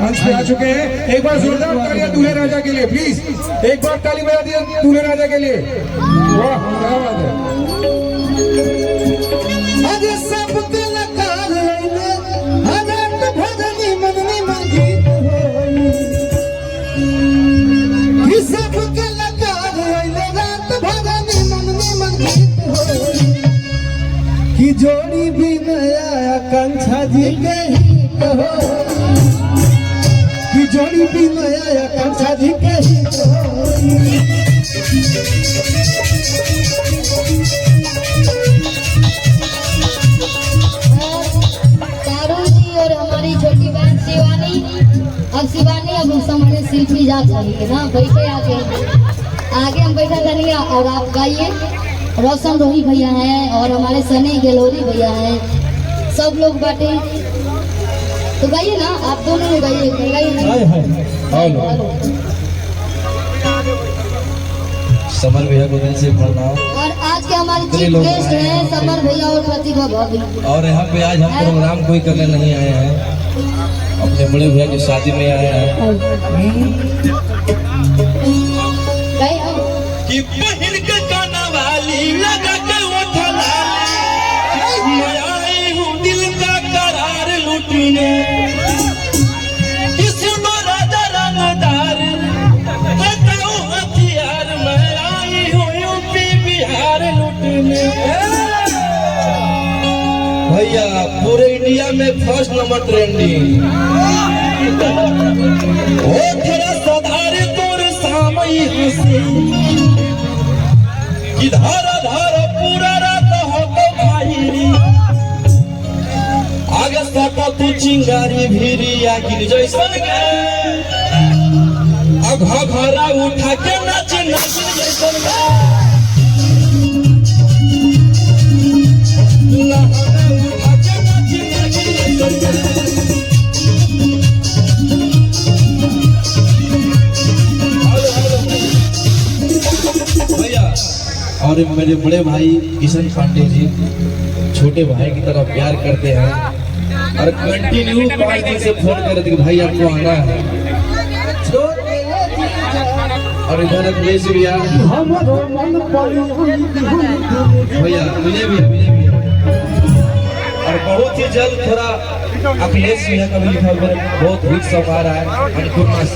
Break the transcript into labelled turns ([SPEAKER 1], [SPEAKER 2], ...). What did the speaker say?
[SPEAKER 1] मंच पे आ चुके हैं। एक बार जोरदार तालियां दूल्हे राजा के लिए प्लीज, एक बार ताली बजा दिया दूल्हे राजा के लिए। वाह क्या बात है।
[SPEAKER 2] अरे सब कलाकार हजात भजनी मदनी मंगीत हो, सब कलाकार रात भजनी मदनी मंगीत हो, कि जोड़ी भी नया आकांक्षा जी के हित हो, कि जोड़ी भी नया आकांक्षा जी के हित हो।
[SPEAKER 3] छोटी बहन शिवानी, अब शिवानी अब उस हमारे शिल्पी जा चाहिए ना, बैठे आगे हम बैठा करिए और आप गाइए। रोशन रोही भैया हैं और हमारे सनी गलोरी भैया हैं, सब लोग बैठे तो गाइए ना, आप दोनों ने गाइए।
[SPEAKER 4] समर भैया को दिल से प्रणाम।
[SPEAKER 3] और आज के हमारे चीफ गेस्ट हैं समर भैया और प्रतिभा भाभी।
[SPEAKER 4] और यहाँ पे आज हम प्रोग्राम कोई करने नहीं आए हैं, अपने बड़े भैया की शादी में आए हैं। कि बहिर के गाना वाली लगा के उठा लाली, मैं आई हूँ दिल का करार लूटने, किस्म राजा रंगदार बताओ हथियार, मैं आई हूँ यूपी बिहार लूटने। भैया पूरे इंडिया में फर्स्ट नंबर ट्रेंडिंग, ओ थोड़ा सधार तोर सामई हंसी, कि धारा धारा पूरा रात हो तो भाई, आगे सटा तू चिंगारी भीरी आगिर जैसन गे, घरा उठा के नाच नाच जैसन गे, और मेरे बड़े भाई किशन पांडे जी छोटे भाई की तरह प्यार करते हैं और कंटिन्यू 5 दिन से फोन कर रहे थे कि भाई आपको आना है। और इधर अखिलेश भैया भैया मिले भी और बहुत ही जल्द थोड़ा अखिलेश भैया का भी लिखा बहुत हिट सॉन्ग आ रहा है।